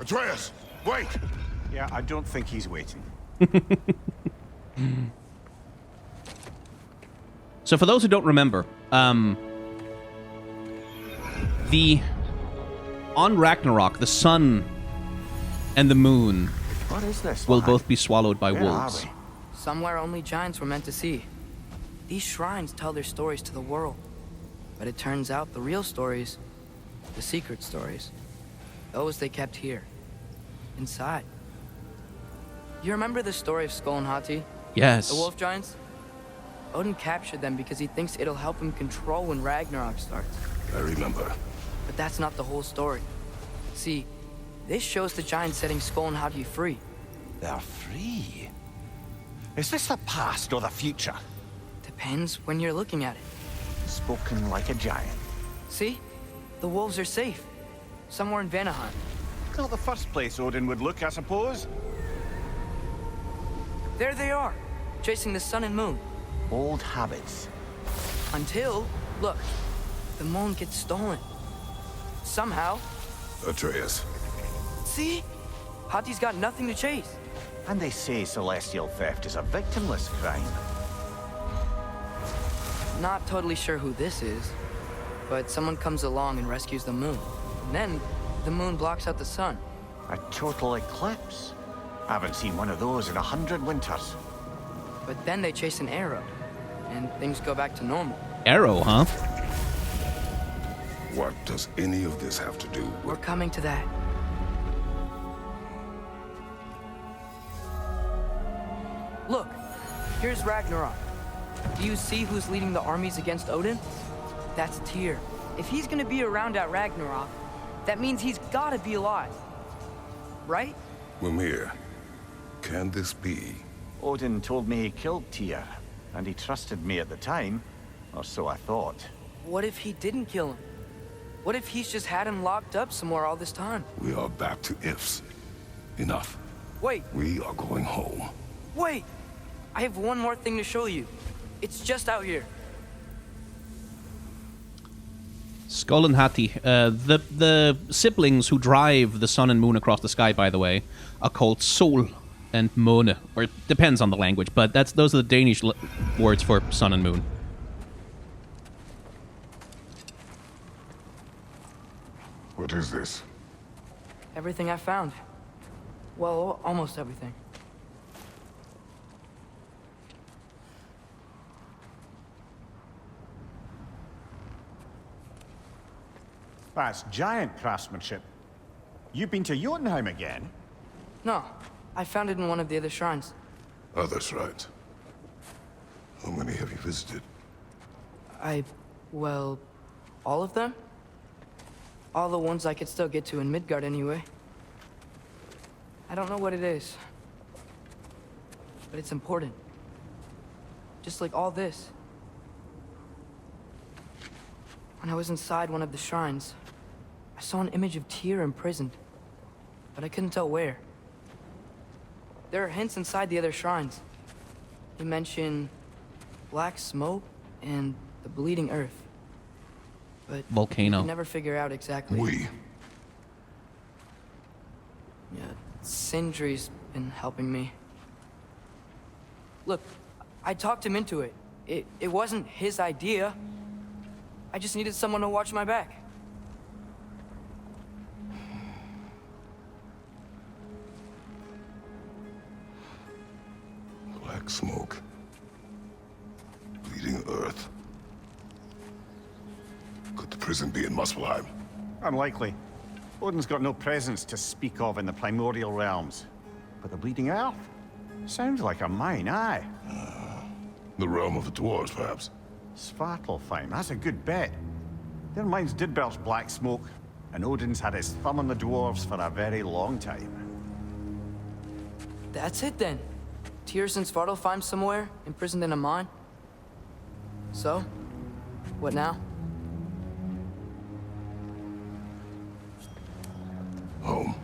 Atreus, wait! Yeah, I don't think he's waiting. So for those who don't remember, on Ragnarok, the sun and the moon What is this? will lad? both be swallowed by Where are wolves. we? Somewhere only giants were meant to see. These shrines tell their stories to the world. But it turns out the real stories, the secret stories, those they kept here, inside. You remember the story of Skull and Hati? Yes. The wolf giants? Odin captured them because he thinks it'll help him control when Ragnarok starts. I remember. But that's not the whole story. See, this shows the giants setting Skull and Hati free. They're free. Is this the past or the future? Depends when you're looking at it. Spoken like a giant. See? The wolves are safe. Somewhere in Vanaheim. Not the first place Odin would look, I suppose. There they are, chasing the sun and moon. Old habits. Until, look, the moon gets stolen. Somehow. Atreus. See? Hati's got nothing to chase. And they say celestial theft is a victimless crime. Not totally sure who this is, but someone comes along and rescues the moon. And then, the moon blocks out the sun. A total eclipse. I haven't seen one of those in 100 winters. But then they chase an arrow, and things go back to normal. Arrow, huh? What does any of this have to do We're with... coming to that. Look, here's Ragnarok. Do you see who's leading the armies against Odin? That's Tyr. If he's gonna be around at Ragnarok, that means he's gotta be alive. Right? Mimir, can this be? Odin told me he killed Tyr, and he trusted me at the time, or so I thought. What if he didn't kill him? What if he's just had him locked up somewhere all this time? We are back to ifs. Enough. Wait, We are going home. wait! I have one more thing to show you. It's just out here. Skull and Hati. The siblings who drive the sun and moon across the sky, by the way, are called Sol and Måne. Or it depends on the language, but those are the Danish words for sun and moon. What is this? Everything I found. Well, almost everything. That's giant craftsmanship. You've been to Jotunheim again? No, I found it in one of the other shrines. Others, right? How many have you visited? Well, all of them? All the ones I could still get to in Midgard anyway. I don't know what it is, but it's important. Just like all this. When I was inside one of the shrines, I saw an image of Tyr imprisoned, but I couldn't tell where. There are hints inside the other shrines. They mention black smoke and the bleeding earth. But Volcano. I could never figure out exactly. We. Yeah, Sindri's been helping me. Look, I talked him into it. It wasn't his idea. I just needed someone to watch my back. Black smoke. Bleeding earth. Could the prison be in Muspelheim? Unlikely. Odin's got no presence to speak of in the primordial realms. But the Bleeding Earth? Sounds like a mine, aye. The realm of the dwarves, perhaps? Svartalfheim, that's a good bet. Their mines did belch black smoke, and Odin's had his thumb on the dwarves for a very long time. That's it then. Tyr's in Svartalfheim somewhere, imprisoned in a mine. So, what now? Home.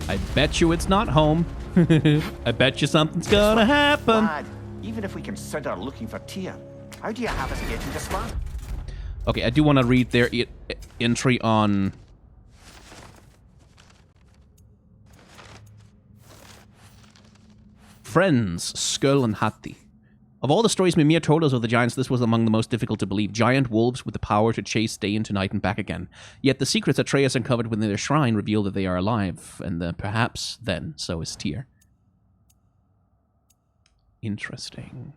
I bet you it's not home. I bet you something's gonna happen. Lad, even if we consider looking for Tyr, how do you have us getting to Svar? Okay, I do want to read their entry on... Friends, Skull and Hati. Of all the stories Mimir told us of the giants, this was among the most difficult to believe. Giant wolves with the power to chase day into night and back again. Yet the secrets Atreus uncovered within their shrine reveal that they are alive, and perhaps then so is Tyr. Interesting.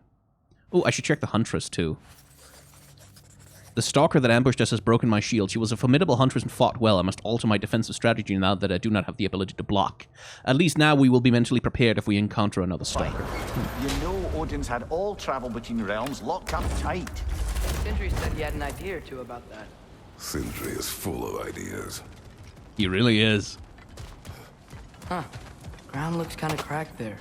Oh, I should check the Huntress, too. The stalker that ambushed us has broken my shield. She was a formidable huntress and fought well. I must alter my defensive strategy now that I do not have the ability to block. At least now we will be mentally prepared if we encounter another stalker. You know Odin's had all travel between realms locked up tight. Sindri said he had an idea or two about that. Sindri is full of ideas. He really is. Huh. Ground looks kind of cracked there.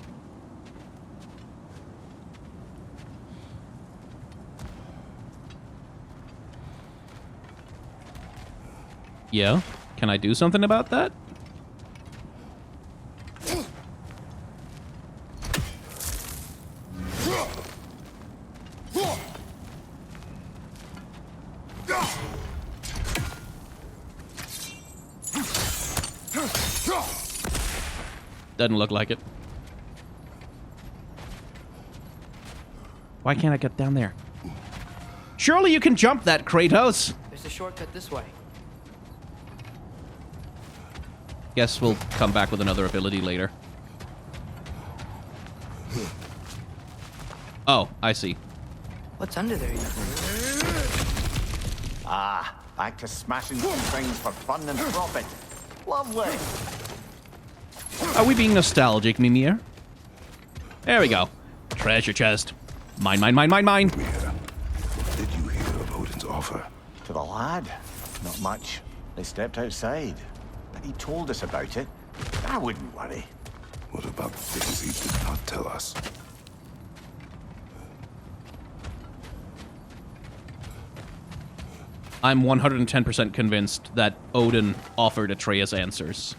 Yeah? Can I do something about that? Doesn't look like it. Why can't I get down there? Surely you can jump that, Kratos! There's a shortcut this way. Guess we'll come back with another ability later. Oh, I see. What's under there, you Ah, back to smashing some things for fun and profit. Lovely. Are we being nostalgic, Mimir? There we go. Treasure chest. Mine, mine, mine, mine, mine. Mimir, did you hear of Odin's offer? To the lad? Not much. They stepped outside. But he told us about it. I wouldn't worry. What about the things he did not tell us? I'm 110% convinced that Odin offered Atreus answers.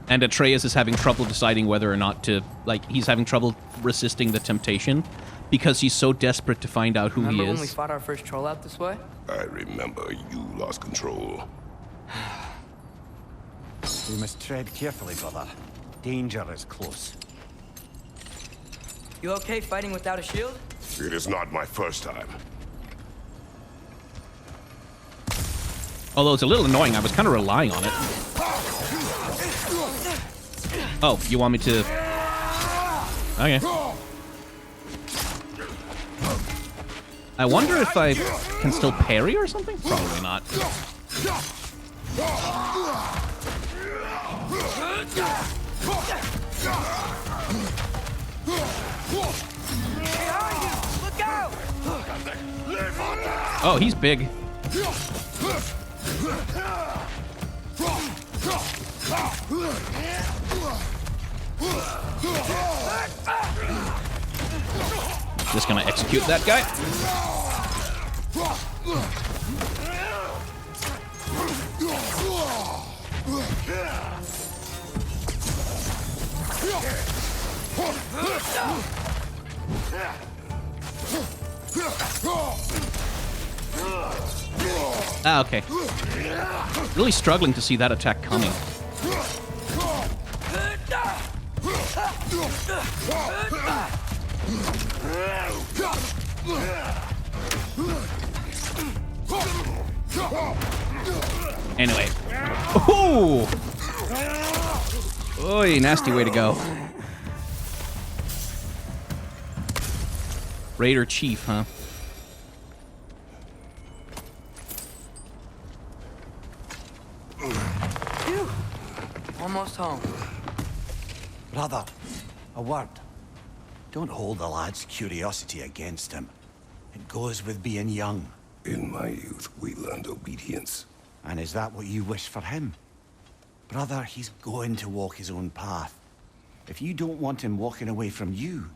And Atreus is having trouble deciding whether or not to... Like, he's having trouble resisting the temptation because he's so desperate to find out who Remember he is. when we fought our first troll out this way? I remember you lost control. We must tread carefully, brother. Danger is close. You okay fighting without a shield? It is not my first time. Although it's a little annoying, I was kind of relying on it. Oh, you want me to... Okay. I wonder if I can still parry or something? Probably not. Oh, he's big. Just gonna execute that guy. Ah, okay. Really struggling to see that attack coming. Anyway. Ooh! Oy, nasty way to go. Raider Chief, huh? Phew. Almost home. Brother, a word. Don't hold the lad's curiosity against him. It goes with being young. In my youth, we learned obedience. And is that what you wish for him? Brother, he's going to walk his own path. If you don't want him walking away from you,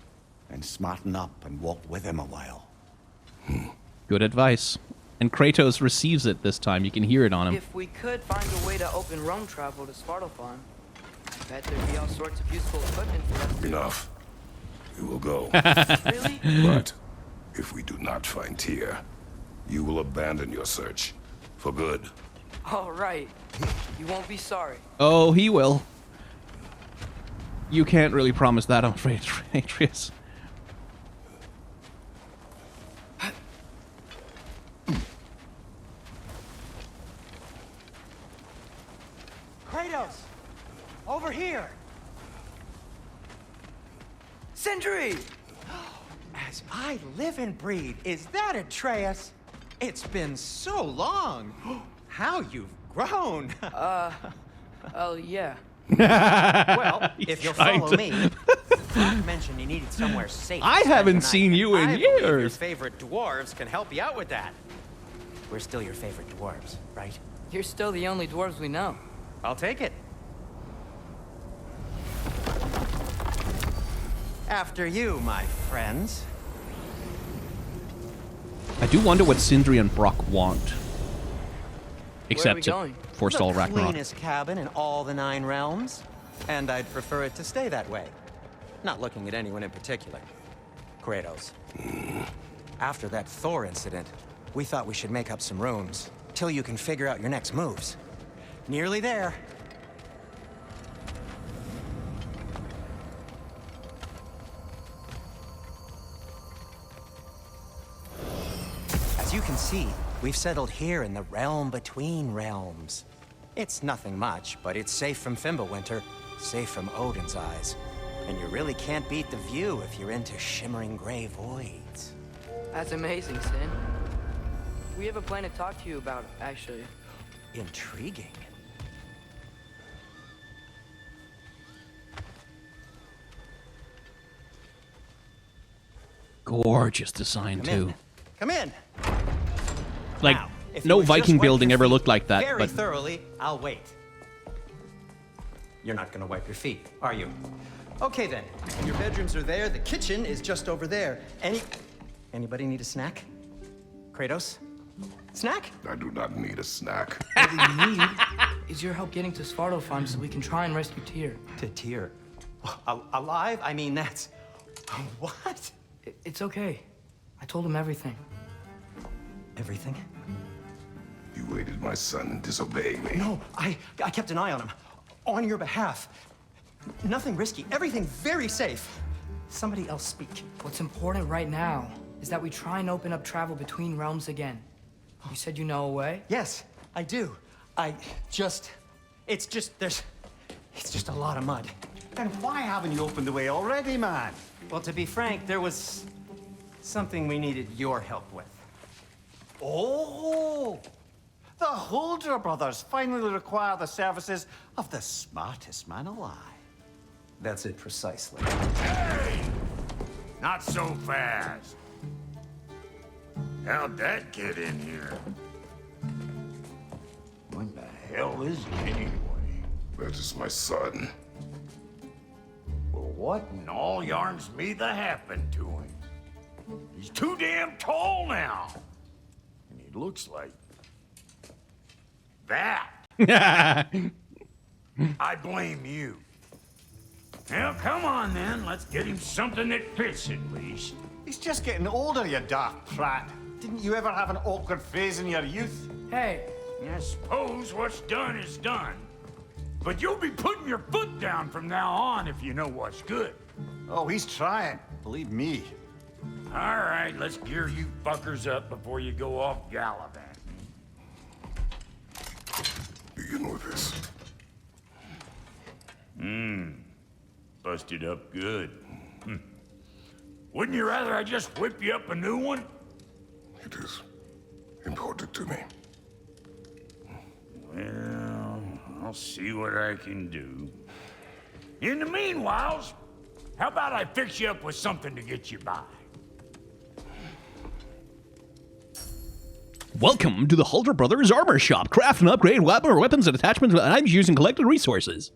then smarten up and walk with him a while. Good advice. And Kratos receives it this time. You can hear it on him. If we could find a way to open Rome travel to Svartalfheim, I bet there'd be all sorts of useful equipment for us. Enough. We will go. Really? But if we do not find Tyr, you will abandon your search. For good. All right. You won't be sorry. Oh, he will. You can't really promise that, I'm afraid, Atreus. Kratos! Over here! Sindri! As I live and breathe, is that Atreus? It's been so long. How you've grown. Oh, yeah. Well, if you'll trying follow to- me. Thor mentioned you needed somewhere safe. I to spend haven't the night, seen you and in I believe Your years. favorite dwarves can help you out with that. We're still your favorite dwarves, right? You're still the only dwarves we know. I'll take it. After you, my friends. I do wonder what Sindri and Brock want. Where are Except we to going? forestall The Ragnarok. cleanest cabin in all the 9 realms. And I'd prefer it to stay that way. Not looking at anyone in particular. Kratos. After that Thor incident, we thought we should make up some rooms. Till you can figure out your next moves. Nearly there. As you can see, we've settled here in the realm between realms. It's nothing much, but it's safe from Fimbulwinter, safe from Odin's eyes. And you really can't beat the view if you're into shimmering gray voids. That's amazing, Sin. We have a plan to talk to you about, actually. Intriguing. Gorgeous design, Come too. in. Come in. Like, Now, if no you would just Viking wipe building your ever feet looked like that, very but thoroughly, I'll wait. You're not gonna wipe your feet, are you? Okay then. Your bedrooms are there. The kitchen is just over there. Anybody need a snack? Kratos? Snack? I do not need a snack. What we need is your help getting to Svartalfheim so we can try and rescue Tyr. To Tyr. Alive? I mean, that's... What? It's okay. I told him everything. Everything? You aided my son disobeying me. No, I kept an eye on him. On your behalf. Nothing risky. Everything very safe. Somebody else speak. What's important right now is that we try and open up travel between realms again. You said you know a way? Yes, I do. It's just a lot of mud. Then why haven't you opened the way already, man? Well, to be frank, there was something we needed your help with. Oh! The Holder brothers finally require the services of the smartest man alive. That's it precisely. Hey! Not so fast. How'd that get in here? What the hell is he anyway? That is my son. Well, what in all yarns me that happened to him? He's too damn tall now. And he looks like... that. I blame you. Now, come on then. Let's get him something that fits at least. He's just getting older, you dark prat. Didn't you ever have an awkward phase in your youth? Hey, I suppose what's done is done. But you'll be putting your foot down from now on if you know what's good. Oh, he's trying. Believe me. All right, let's gear you fuckers up before you go off gallivanting. Begin with this. Busted up good. Wouldn't you rather I just whip you up a new one? It is important to me. Well, I'll see what I can do. In the meanwhile, how about I fix you up with something to get you by? welcome to the Halter Brothers Armor Shop. Craft and upgrade weapons and attachments and items using collected resources.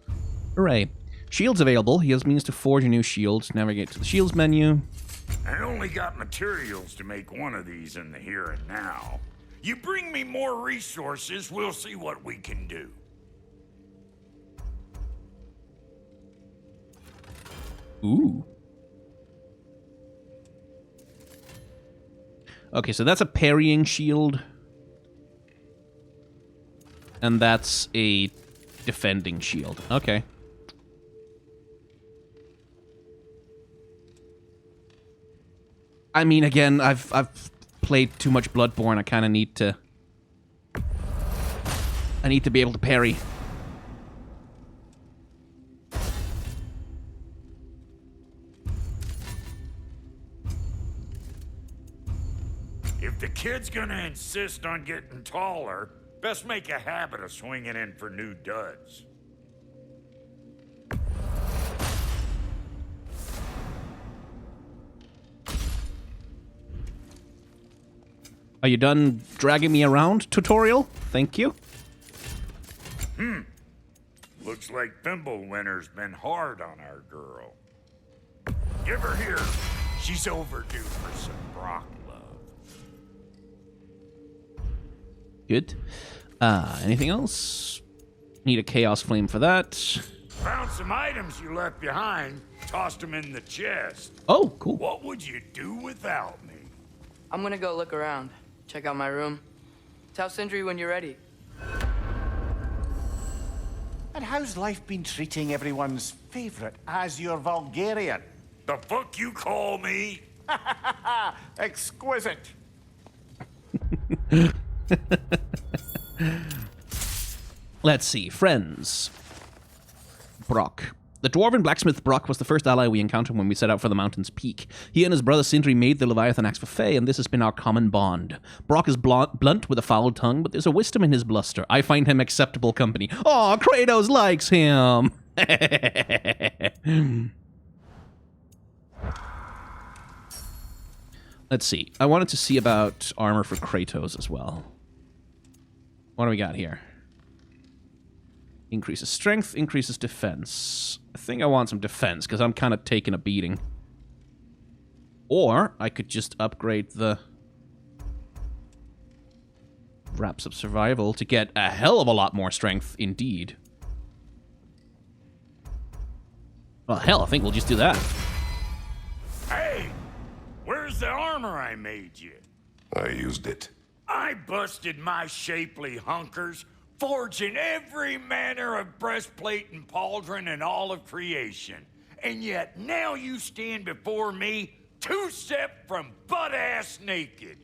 Hooray. Shields available. He has means to forge a new shield. Navigate to the shields menu. I only got materials to make one of these in the here and now. You bring me more resources, we'll see what we can do. Ooh. Okay, so that's a parrying shield. And that's a defending shield. Okay. I mean, again, I've played too much Bloodborne. I kind of need to... I need to be able to parry. If the kid's gonna insist on getting taller, best make a habit of swinging in for new duds. Are you done dragging me around, tutorial? Thank you. Looks like Thimblewinter's been hard on our girl. Give her here. She's overdue for some Brock love. Good. Anything else? Need a chaos flame for that. Found some items you left behind. Tossed them in the chest. Oh, cool. What would you do without me? I'm gonna go look around. Check out my room. Tell Sindri when you're ready. And how's life been treating everyone's favorite Azure Vulgarian? The fuck you call me? Exquisite. Let's see. Friends. Brock. The dwarven blacksmith Brock was the first ally we encountered when we set out for the mountain's peak. He and his brother Sindri made the Leviathan axe for Faye, and this has been our common bond. Brock is blunt with a foul tongue, but there's a wisdom in his bluster. I find him acceptable company. Aw, Kratos likes him! Let's see. I wanted to see about armor for Kratos as well. What do we got here? Increases strength, increases defense. I think I want some defense, because I'm kind of taking a beating. Or, I could just upgrade the Wraps of Survival to get a hell of a lot more strength, indeed. Well, hell, I think we'll just do that. Hey! Where's the armor I made you? I used it. I busted my shapely hunkers, forging every manner of breastplate and pauldron in all of creation. And yet now you stand before me, two-step from butt-ass naked.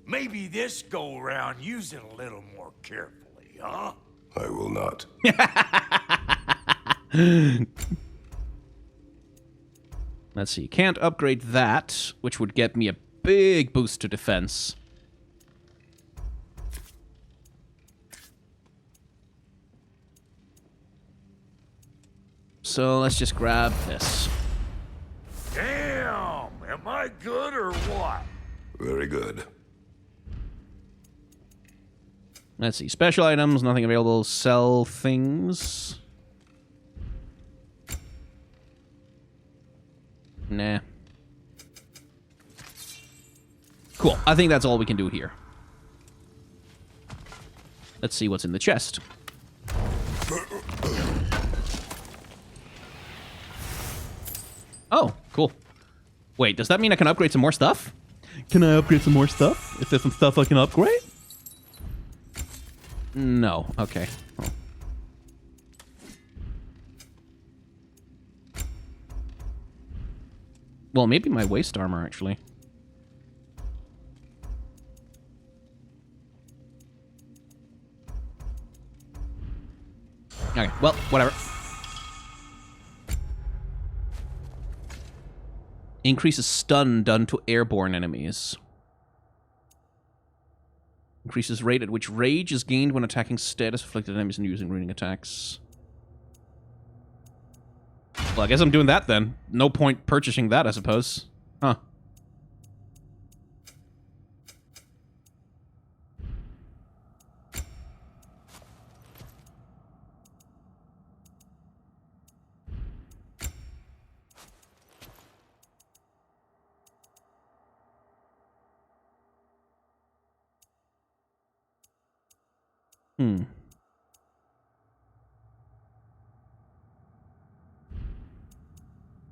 Maybe this go-round use it a little more carefully, huh? I will not. Let's see. Can't upgrade that, which would get me a big boost to defense. So let's just grab this. Damn! Am I good or what? Very good. Let's see. Special items, nothing available. Sell things. Nah. Cool. I think that's all we can do here. Let's see what's in the chest. Oh, cool. Wait, does that mean I can upgrade some more stuff? Can I upgrade some more stuff? Is there some stuff I can upgrade? No. Okay. Oh. Well, maybe my waist armor, actually. Okay, well, whatever. Increases stun done to airborne enemies. Increases rate at which rage is gained when attacking status afflicted enemies and using runic attacks. Well, I guess I'm doing that then. No point purchasing that, I suppose. Huh.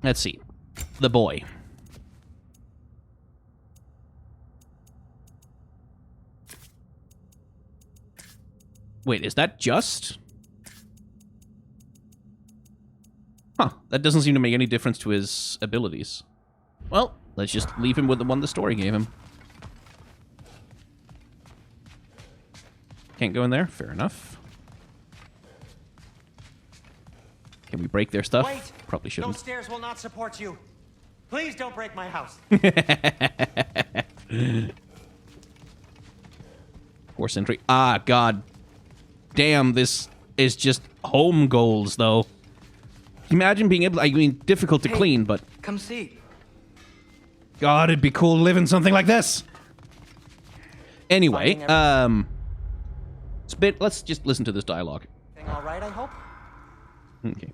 Let's see. The boy. Wait, is that just? Huh, that doesn't seem to make any difference to his abilities. Well, let's just leave him with the one the story gave him. Can't go in there? Fair enough. Can we break their stuff? Wait! Probably shouldn't. Those stairs will not support you. Please don't break my house. 4th century. Ah, god damn, this is just home goals, though. Imagine being able, I mean, difficult to clean, but... Come see. God, it'd be cool living something like this. Anyway, let's just listen to this dialogue. All right, I hope? Okay.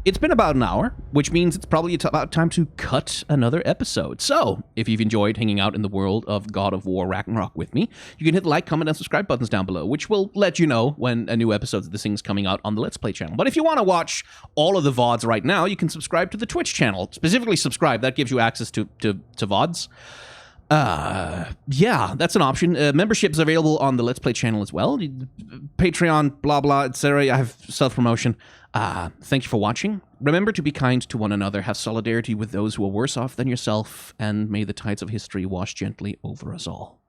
It's been about an hour, which means it's probably about time to cut another episode. So, if you've enjoyed hanging out in the world of God of War Ragnarok with me, you can hit the like, comment, and subscribe buttons down below, which will let you know when a new episode of this thing's coming out on the Let's Play channel. But if you want to watch all of the VODs right now, you can subscribe to the Twitch channel. Specifically subscribe, that gives you access to VODs. Yeah, that's an option. Membership's available on the Let's Play channel as well. Patreon, blah, blah, etc. I have self-promotion. Thank you for watching. Remember to be kind to one another, have solidarity with those who are worse off than yourself, and may the tides of history wash gently over us all.